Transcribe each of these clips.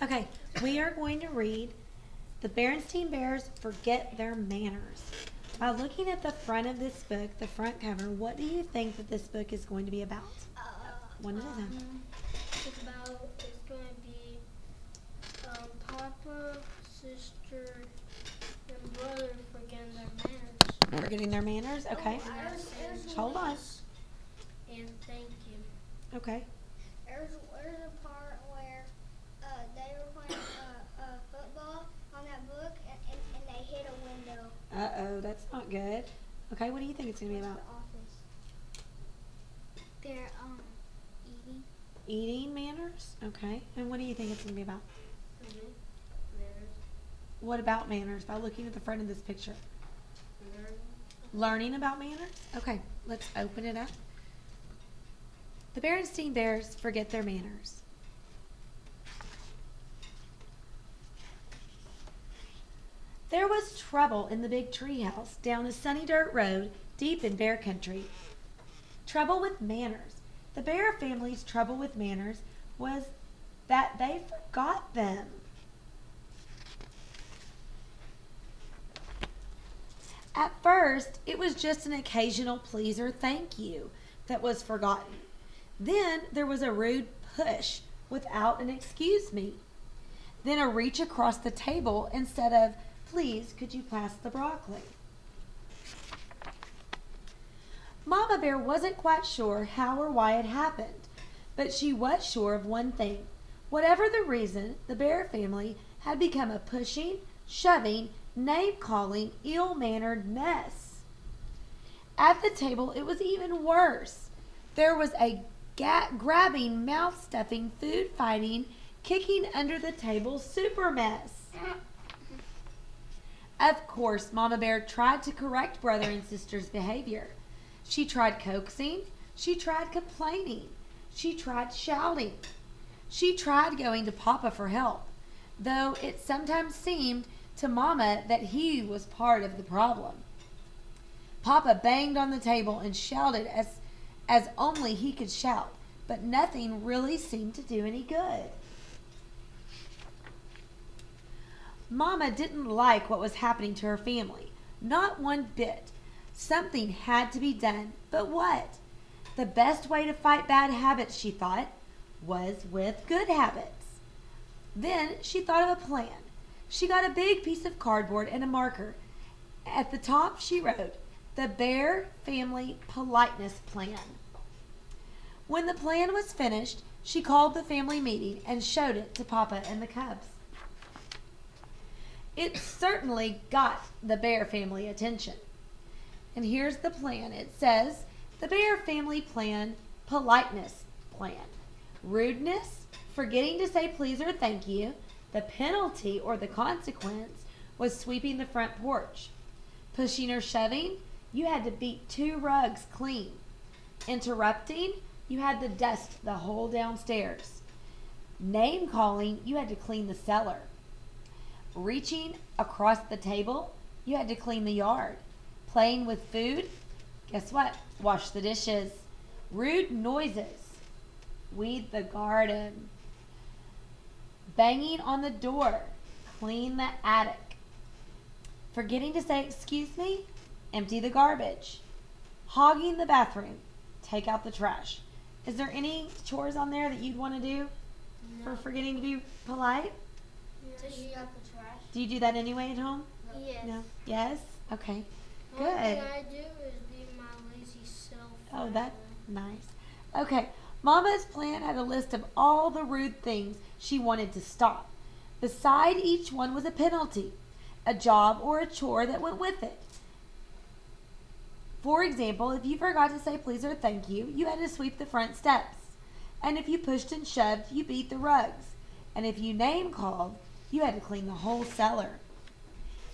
Okay, we are going to read The Berenstein Bears Forget Their Manners. By looking at the front of this book, the front cover, what do you think that this book is going to be about? One at a time. It's going to be Papa, sister, and brother forgetting their manners. Forgetting their manners? Okay. Hold on. And thank you. Okay. There's a part where they were playing football on that book and they hit a window. Uh-oh, that's not good. Okay, what do you think it's going to be about? The office. They're eating. Eating manners? Okay. And what do you think it's going to be about? Manners. What about manners? By looking at the front of this picture. Learning about manners? Okay, let's open it up. The Berenstein Bears Forget Their Manners. There was trouble in the big treehouse down a sunny dirt road deep in bear country. Trouble with manners. The bear family's trouble with manners was that they forgot them. At first, it was just an occasional please or thank you that was forgotten. Then there was a rude push without an excuse me. Then a reach across the table instead of, please, could you pass the broccoli? Mama Bear wasn't quite sure how or why it happened, but she was sure of one thing. Whatever the reason, the Bear family had become a pushing, shoving, name-calling, ill-mannered mess. At the table, it was even worse. There was a grabbing, mouth-stuffing, food-fighting, kicking under the table super mess. Of course, Mama Bear tried to correct brother and sister's behavior. She tried coaxing. She tried complaining. She tried shouting. She tried going to Papa for help, though it sometimes seemed to Mama that he was part of the problem. Papa banged on the table and shouted as only he could shout, but nothing really seemed to do any good. Mama didn't like what was happening to her family, not one bit. Something had to be done, but what? The best way to fight bad habits, she thought, was with good habits. Then she thought of a plan. She got a big piece of cardboard and a marker. At the top she wrote, "The Bear Family Politeness Plan." When the plan was finished, she called the family meeting and showed it to Papa and the cubs. It certainly got the Bear family attention. And here's the plan. It says, the Bear Family Plan, Politeness Plan. Rudeness, forgetting to say please or thank you. The penalty or the consequence was sweeping the front porch. Pushing or shoving, you had to beat 2 rugs clean. Interrupting, you had to dust the whole downstairs. Name calling, you had to clean the cellar. Reaching across the table, you had to clean the yard. Playing with food, guess what? Wash the dishes. Rude noises, weed the garden. Banging on the door, clean the attic. Forgetting to say excuse me, empty the garbage. Hogging the bathroom, take out the trash. Is there any chores on there that you'd want to do for forgetting to be polite? Take out the trash. Do you do that anyway at home? Yes. No? Yes? Okay. One thing Good. I do is be my lazy self. Oh, that's nice. Okay. Mama's plan had a list of all the rude things she wanted to stop. Beside each one was a penalty, a job or a chore that went with it. For example, if you forgot to say please or thank you, you had to sweep the front steps. And if you pushed and shoved, you beat the rugs. And if you name called, you had to clean the whole cellar.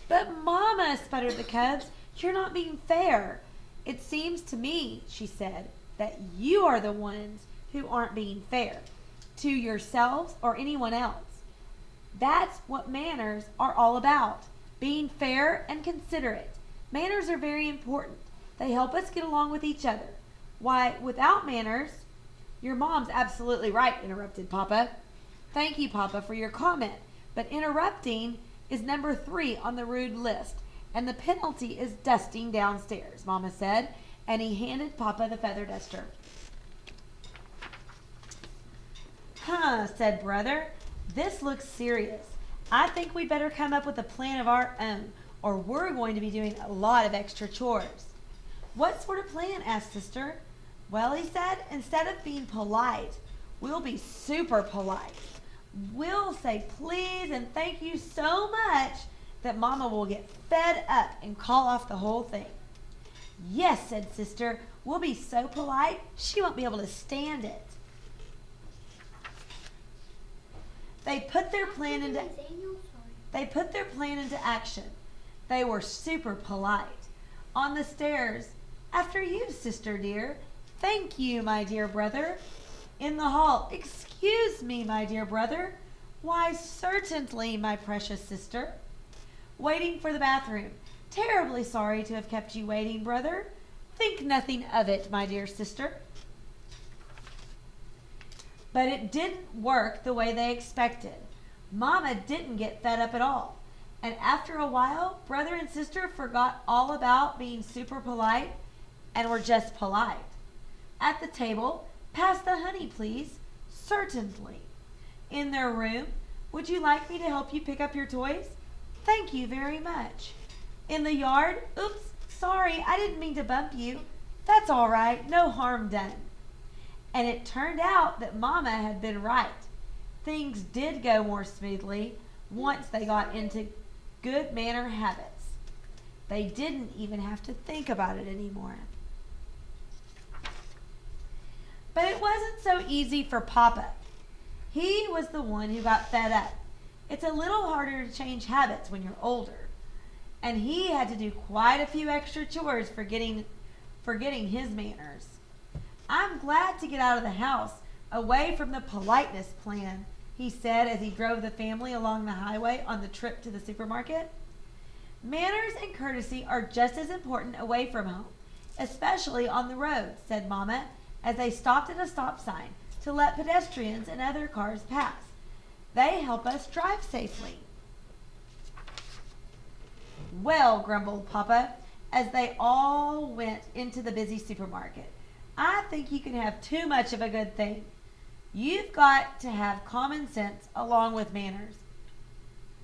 But Mama, sputtered the cubs, you're not being fair. It seems to me, she said, that you are the ones who aren't being fair to yourselves or anyone else. That's what manners are all about, being fair and considerate. Manners are very important. They help us get along with each other. Why, without manners, your mom's absolutely right, interrupted Papa. Thank you, Papa, for your comment, but interrupting is number 3 on the rude list, and the penalty is dusting downstairs, Mama said, and he handed Papa the feather duster. Huh, said Brother. This looks serious. I think we'd better come up with a plan of our own, or we're going to be doing a lot of extra chores. What sort of plan? Asked Sister. Well, he said, instead of being polite, we'll be super polite. We'll say please and thank you so much that Mama will get fed up and call off the whole thing. Yes, said Sister, we'll be so polite she won't be able to stand it. They put their plan into action. They were super polite. On the stairs, after you, Sister dear. Thank you, my dear brother. In the hall, excuse me, my dear brother. Why, certainly, my precious sister. Waiting for the bathroom. Terribly sorry to have kept you waiting, brother. Think nothing of it, my dear sister. But it didn't work the way they expected. Mama didn't get fed up at all. And after a while, brother and sister forgot all about being super polite and were just polite. At the table, pass the honey, please. Certainly. In their room, would you like me to help you pick up your toys? Thank you very much. In the yard, oops, sorry, I didn't mean to bump you. That's all right, no harm done. And it turned out that Mama had been right. Things did go more smoothly once they got into good manner habits. They didn't even have to think about it anymore. But it wasn't so easy for Papa. He was the one who got fed up. It's a little harder to change habits when you're older. And he had to do quite a few extra chores forgetting his manners. I'm glad to get out of the house, away from the politeness plan, he said as he drove the family along the highway on the trip to the supermarket. Manners and courtesy are just as important away from home, especially on the road, said Mama, as they stopped at a stop sign to let pedestrians and other cars pass. They help us drive safely. Well, grumbled Papa, as they all went into the busy supermarket, I think you can have too much of a good thing. You've got to have common sense along with manners.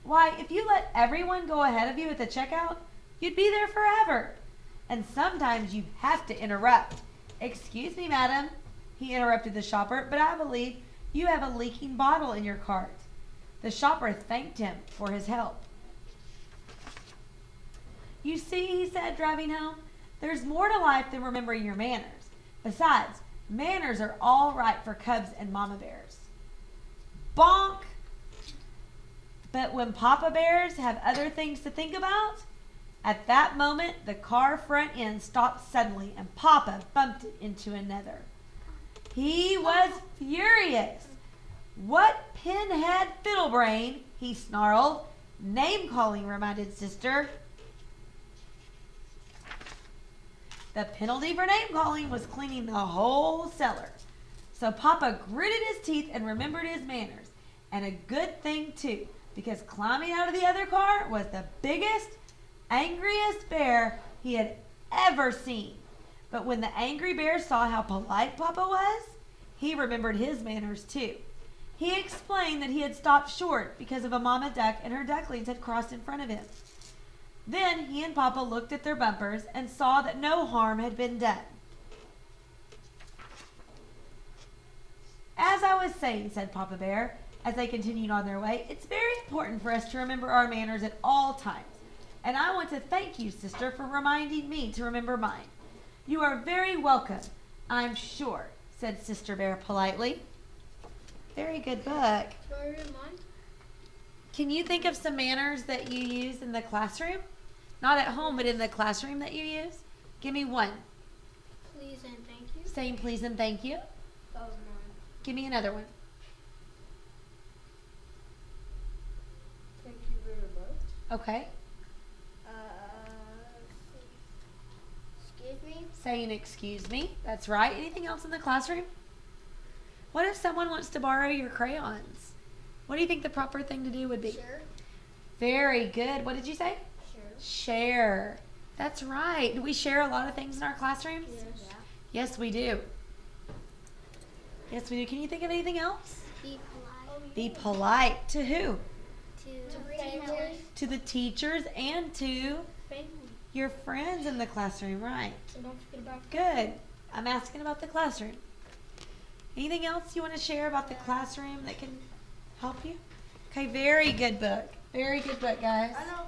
Why, if you let everyone go ahead of you at the checkout, you'd be there forever. And sometimes you have to interrupt. Excuse me, madam, he interrupted the shopper, but I believe you have a leaking bottle in your cart. The shopper thanked him for his help. You see, he said, driving home, there's more to life than remembering your manners. Besides, manners are all right for cubs and mama bears. Bonk! But when Papa Bears have other things to think about, at that moment the car front end stopped suddenly and Papa bumped it into another. He was furious. What pinhead fiddlebrain, he snarled. Name calling, reminded Sister. The penalty for name calling was cleaning the whole cellar. So Papa gritted his teeth and remembered his manners. And a good thing too, because climbing out of the other car was the biggest, angriest bear he had ever seen. But when the angry bear saw how polite Papa was, he remembered his manners too. He explained that he had stopped short because of a mama duck and her ducklings had crossed in front of him. Then he and Papa looked at their bumpers and saw that no harm had been done. As I was saying, said Papa Bear, as they continued on their way, it's very important for us to remember our manners at all times. And I want to thank you, Sister, for reminding me to remember mine. You are very welcome, I'm sure, said Sister Bear politely. Very good book. Do I read mine? Can you think of some manners that you use in the classroom? Not at home, but in the classroom that you use? Give me one. Please and thank you. Saying please and thank you. That was mine. Give me another one. Thank you very much. Okay. Excuse me? Saying excuse me. That's right. Anything else in the classroom? What if someone wants to borrow your crayons? What do you think the proper thing to do would be? Sure. Very good. What did you say? Sure. Share. That's right. Do we share a lot of things in our classrooms? Yes. Yeah. Yes, we do. Yes, we do. Can you think of anything else? Be polite. Be polite. To who? To family. To the teachers and to Family. your friends in the classroom, right? And don't forget about Good. I'm asking about the classroom. Anything else you want to share about the classroom that can help you? Okay, very good book. Very good book, guys. I know.